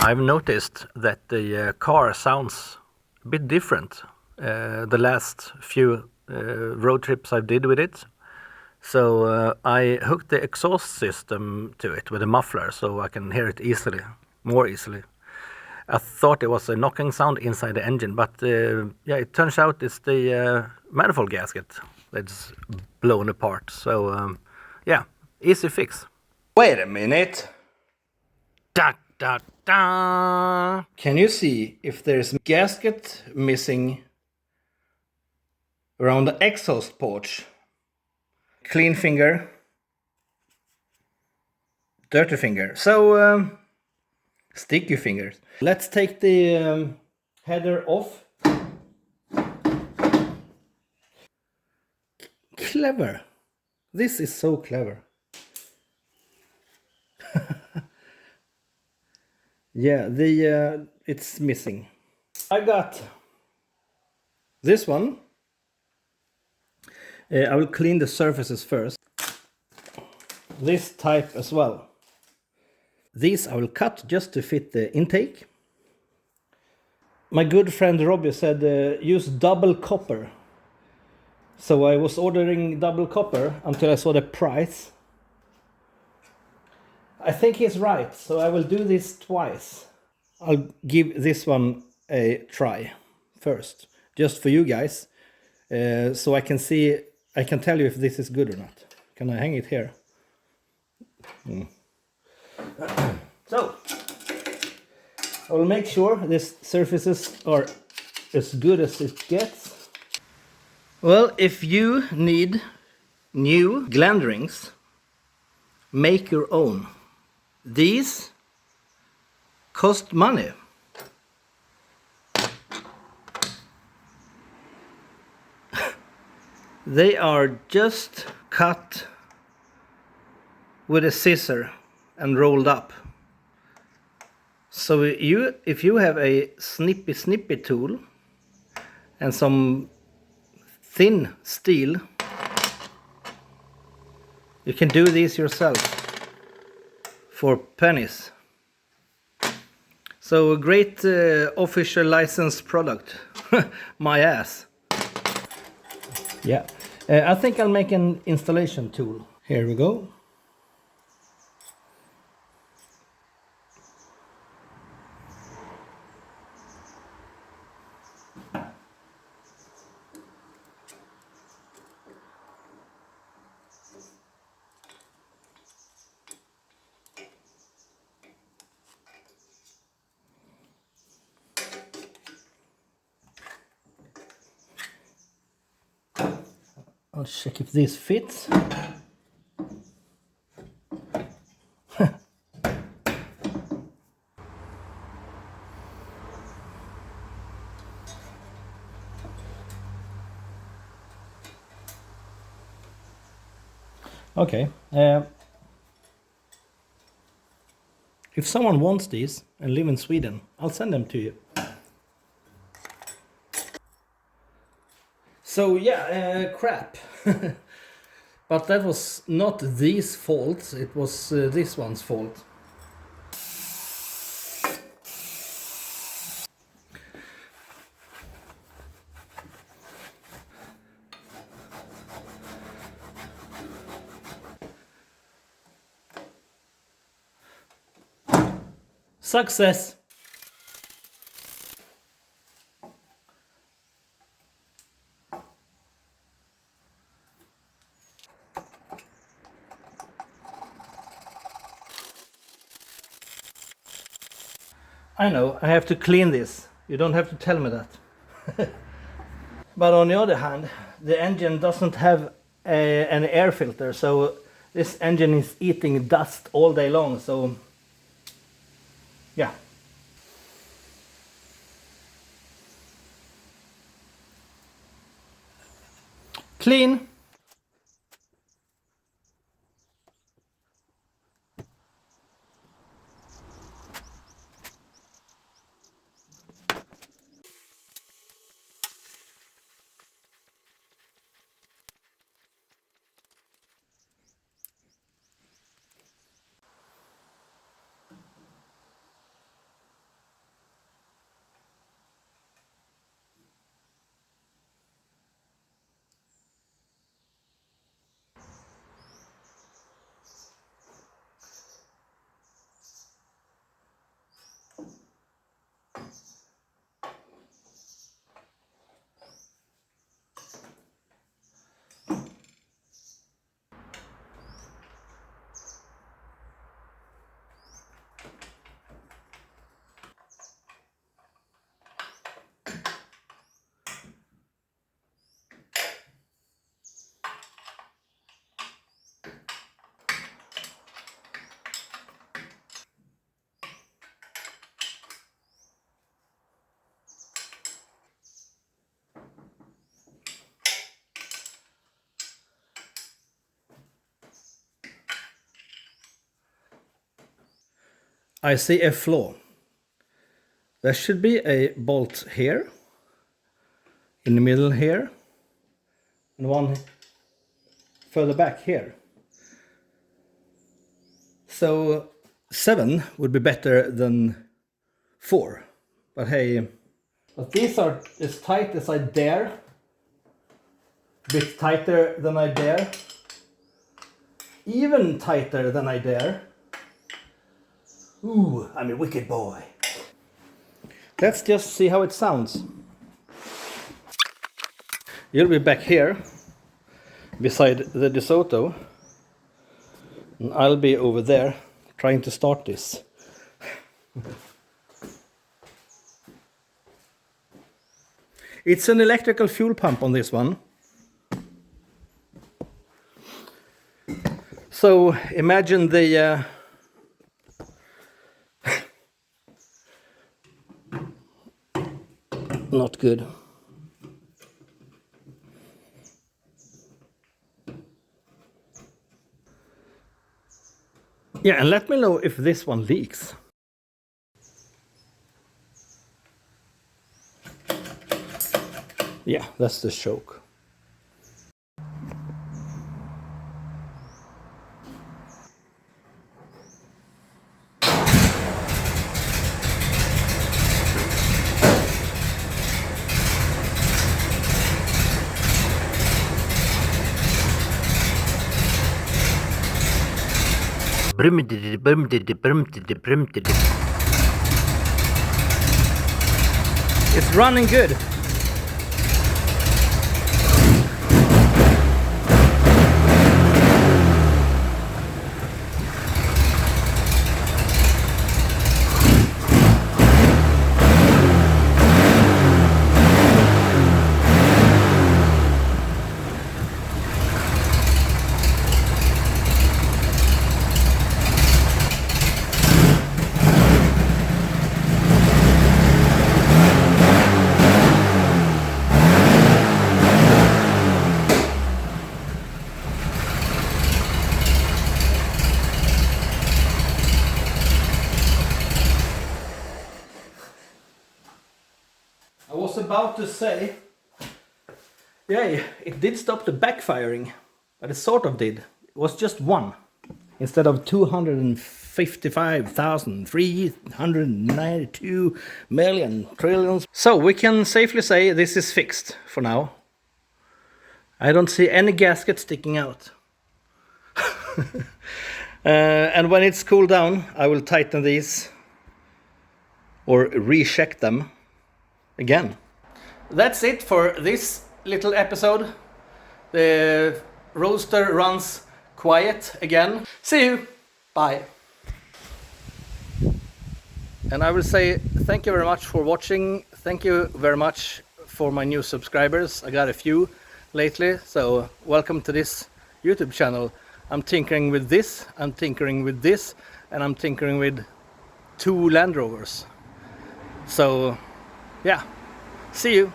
I've noticed that the car sounds a bit different the last few road trips I did with it. So I hooked the exhaust system to it with a muffler so I can hear it more easily. I thought it was a knocking sound inside the engine, but yeah, it turns out it's the manifold gasket that's blown apart. So yeah, easy fix. Wait a minute. Da, da, da. Can you see if there's gasket missing around the exhaust porch? Clean finger, dirty finger. So sticky fingers. Let's take the header off. Clever. This is so clever. Yeah, it's missing. I got this one. I will clean the surfaces first. This type as well. These I will cut just to fit the intake. My good friend Robbie said use double copper. So I was ordering double copper until I saw the price. I think he's right, so I will do this twice. I'll give this one a try first, just for you guys, so I can see, I can tell you if this is good or not. Can I hang it here? So, I will make sure these surfaces are as good as it gets. Well, if you need new gland rings, make your own. These cost money. They are just cut with a scissor and rolled up. So if you have a snippy tool and some thin steel, you can do these yourself for pennies. So a great official licensed product. My ass. Yeah, I think I'll make an installation tool. Here we go. I'll check if this fits. Okay. If someone wants these and live in Sweden, I'll send them to you. So yeah, crap. But that was not these faults, it was this one's fault. Success! I know, I have to clean this. You don't have to tell me that. But on the other hand, the engine doesn't have an air filter, so this engine is eating dust all day long, so yeah. Clean. I see a flaw. There should be a bolt here, in the middle here, and one further back here. So 7 would be better than 4. But hey, but these are as tight as I dare. A bit tighter than I dare. Even tighter than I dare. Ooh, I'm a wicked boy. Let's just see how it sounds. You'll be back here, beside the DeSoto. And I'll be over there, trying to start this. It's an electrical fuel pump on this one. So imagine the not good. Yeah, and let me know if this one leaks. Yeah, that's the choke. It's running good. I was about to say, yeah, it did stop the backfiring, but it sort of did. It was just 1 instead of 255,392 million trillions. So we can safely say this is fixed for now. I don't see any gasket sticking out. And when it's cooled down, I will tighten these or recheck them again. That's it for this little episode. The Roadster runs quiet again. See you. Bye. And I will say thank you very much for watching. Thank you very much for my new subscribers. I got a few lately, so welcome to this YouTube channel. I'm tinkering with this, I'm tinkering with this, and I'm tinkering with 2 Land Rovers. So yeah, see you.